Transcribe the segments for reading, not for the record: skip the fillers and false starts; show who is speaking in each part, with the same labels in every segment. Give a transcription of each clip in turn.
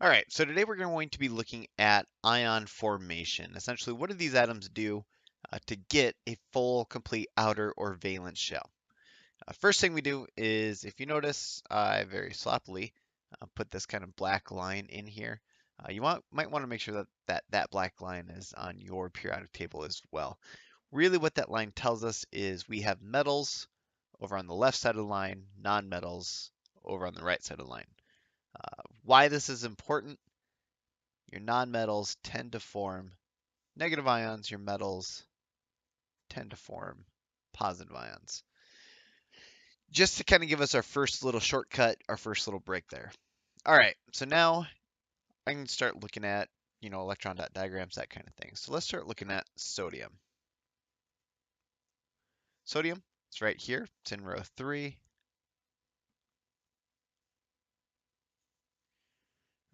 Speaker 1: All right, so today we're going to be looking at ion formation. Essentially, what do these atoms do to get a full, complete outer or valence shell? First thing we do is, if you notice, I very sloppily put this kind of black line in here. Might want to make sure that black line is on your periodic table as well. Really, what that line tells us is we have metals over on the left side of the line, non-metals over on the right side of the line. Why this is important? Your nonmetals tend to form negative ions. Your metals tend to form positive ions. Just to kind of give us our first little shortcut, our first little break there. All right, so now I can start looking at, electron dot diagrams, that kind of thing. So let's start looking at sodium. Sodium, it's right here. It's in row 3.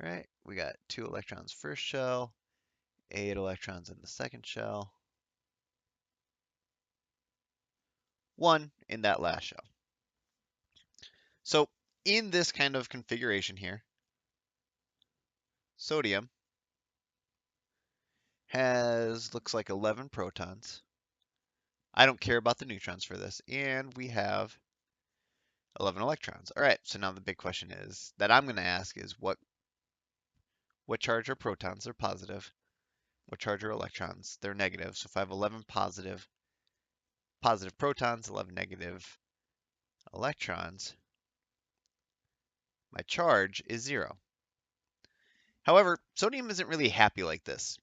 Speaker 1: Right, we got 2 electrons first shell, 8 electrons in the second shell, 1 in that last shell. So in this kind of configuration here, sodium looks like 11 protons. I don't care about the neutrons for this, and we have 11 electrons. All right, so now the big question is that I'm going to ask is what charge are protons? They're positive. What charge are electrons? They're negative. So if I have 11 positive protons, 11 negative electrons, my charge is 0. However, sodium isn't really happy like this.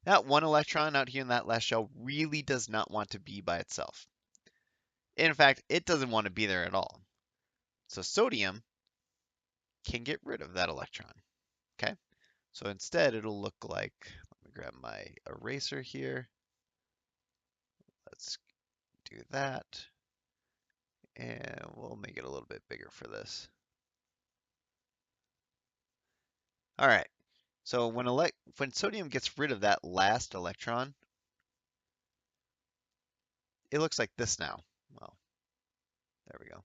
Speaker 1: That 1 electron out here in that last shell really does not want to be by itself. In fact, it doesn't want to be there at all. So sodium can get rid of that electron. Okay, so instead it'll look like, let me grab my eraser here. Let's do that. And we'll make it a little bit bigger for this. All right, so when sodium gets rid of that last electron, it looks like this now. Well, there we go.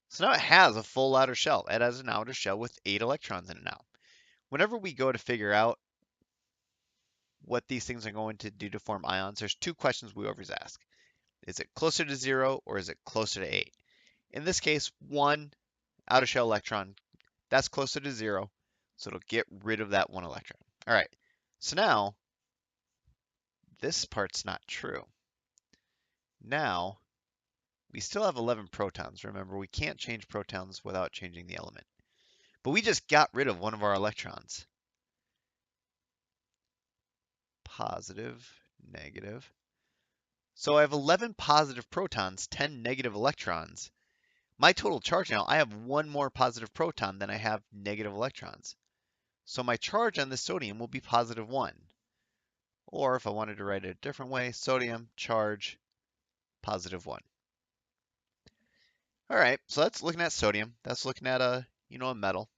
Speaker 1: So now it has a full outer shell. It has an outer shell with 8 electrons in it now. Whenever we go to figure out what these things are going to do to form ions, there's 2 questions we always ask. Is it closer to 0 or is it closer to 8? In this case, 1 outer shell electron, that's closer to 0, so it'll get rid of that 1 electron. All right, so now this part's not true. Now, we still have 11 protons. Remember, we can't change protons without changing the element. But we just got rid of one of our electrons. Positive, negative. So I have 11 positive protons, 10 negative electrons. My total charge now, I have 1 more positive proton than I have negative electrons. So my charge on this sodium will be positive 1. Or if I wanted to write it a different way, sodium charge positive 1. All right, so that's looking at sodium. That's looking at a metal.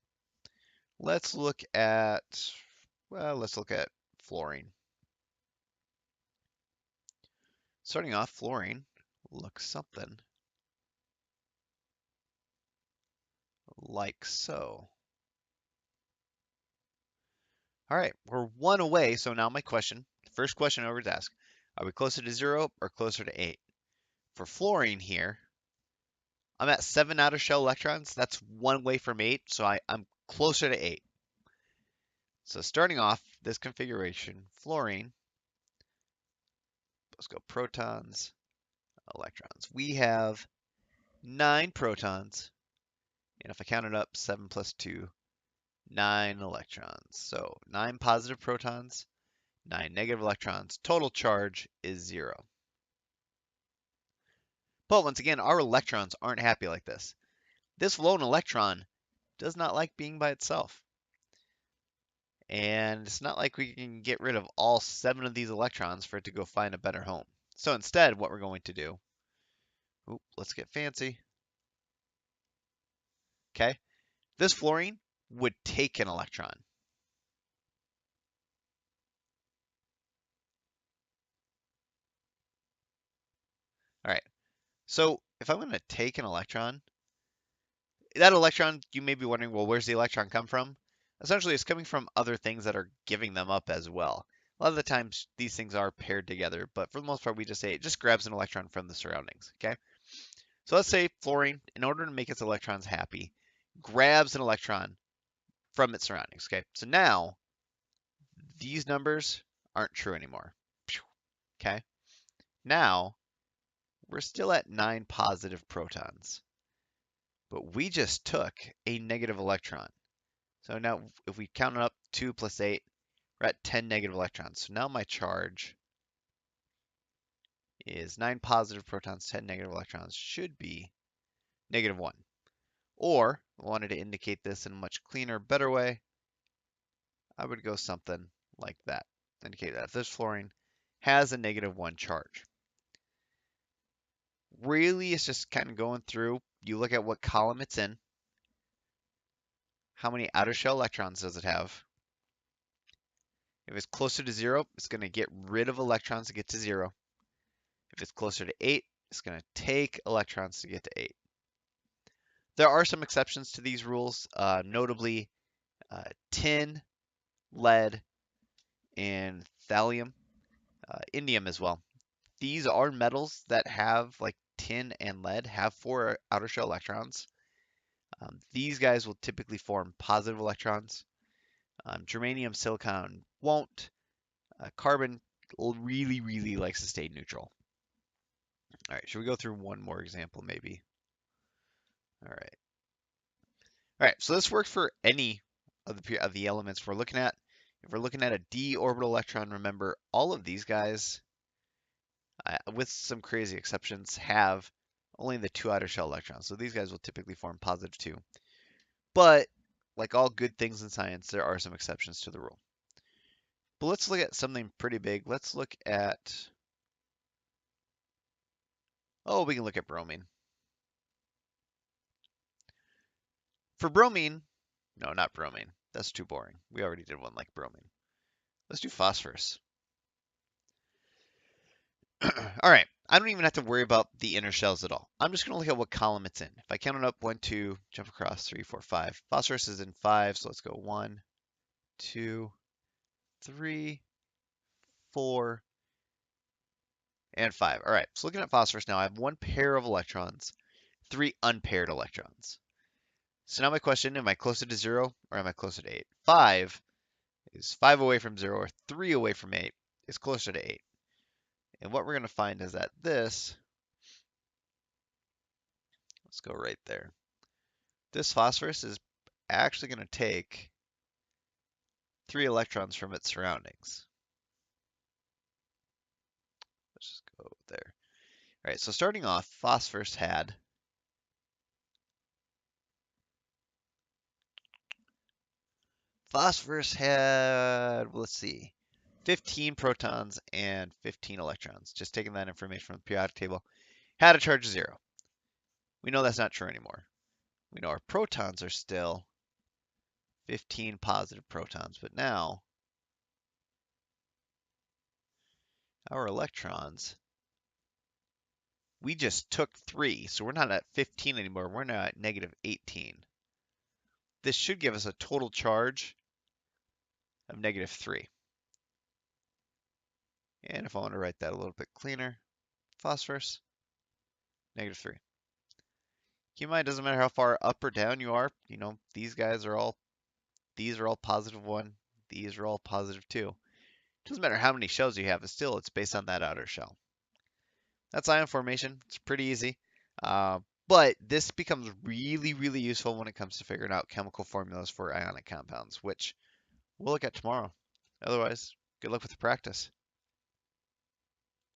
Speaker 1: Let's look at fluorine. Starting off, fluorine looks something like so. All right, we're 1 away, so now my question, first question I always ask, are we closer to 0 or closer to 8? For fluorine here, I'm at 7 outer shell electrons. That's 1 away from 8, so I'm closer to 8. So starting off this configuration, fluorine, let's go protons, electrons. We have 9 protons, and if I count it up, 7 plus 2, 9 electrons. So 9 positive protons, 9 negative electrons. Total charge is 0. But once again, our electrons aren't happy like this. This lone electron does not like being by itself. And it's not like we can get rid of all 7 of these electrons for it to go find a better home. So instead, what we're going to do, let's get fancy. Okay, this fluorine would take an electron. All right, so if I'm going to take an electron, that electron, you may be wondering, well, where's the electron come from? essentially it's coming from other things that are giving them up as well. A lot of the times these things are paired together, but for the most part we just say it just grabs an electron from the surroundings, okay? So let's say fluorine, in order to make its electrons happy, grabs an electron from its surroundings, okay? So now these numbers aren't true anymore, okay? Now we're still at 9 positive protons, but we just took a negative electron. So now if we count it up, 2 plus 8, we're at 10 negative electrons. So now my charge is 9 positive protons, 10 negative electrons, should be -1. Or, if I wanted to indicate this in a much cleaner, better way, I would go something like that. Indicate that this fluorine has a -1 charge. Really, it's just kind of going through. You look at what column it's in. How many outer shell electrons does it have? If it's closer to 0, it's going to get rid of electrons to get to 0. If it's closer to 8, it's going to take electrons to get to 8. There are some exceptions to these rules, notably tin, lead, and thallium, indium as well. These are metals that have, like tin and lead, have 4 outer shell electrons. These guys will typically form positive electrons. Germanium, silicon won't. Carbon really, really likes to stay neutral. All right, should we go through one more example maybe? All right. All right, so this works for any of the elements we're looking at. If we're looking at a d orbital electron, remember all of these guys, with some crazy exceptions, have only the 2 outer shell electrons. So these guys will typically form positive 2. But like all good things in science, there are some exceptions to the rule. But let's look at something pretty big. Let's look at, oh, we can look at bromine. For bromine, no, not bromine. That's too boring. We already did one like bromine. Let's do phosphorus. All right, I don't even have to worry about the inner shells at all. I'm just going to look at what column it's in. If I count it up, 1, 2, jump across, 3, 4, 5. Phosphorus is in 5, so let's go 1, 2, 3, 4, and 5. All right, so looking at phosphorus now, I have 1 pair of electrons, 3 unpaired electrons. So now my question, am I closer to 0 or am I closer to 8? 5 is 5 away from 0 or 3 away from 8 is closer to 8. And what we're going to find is that this, let's go right there. This phosphorus is actually going to take 3 electrons from its surroundings. Let's just go there. All right, so starting off, phosphorus had let's see, 15 protons and 15 electrons. Just taking that information from the periodic table. Had a charge of 0. We know that's not true anymore. We know our protons are still 15 positive protons, but now our electrons, we just took 3, so we're not at 15 anymore. We're now at -18. This should give us a total charge of -3. And if I want to write that a little bit cleaner, phosphorus, -3. Keep in mind, it doesn't matter how far up or down you are. You know, these are all +1. These are all +2. It doesn't matter how many shells you have. It's based on that outer shell. That's ion formation. It's pretty easy. But this becomes really, really useful when it comes to figuring out chemical formulas for ionic compounds, which we'll look at tomorrow. Otherwise, good luck with the practice.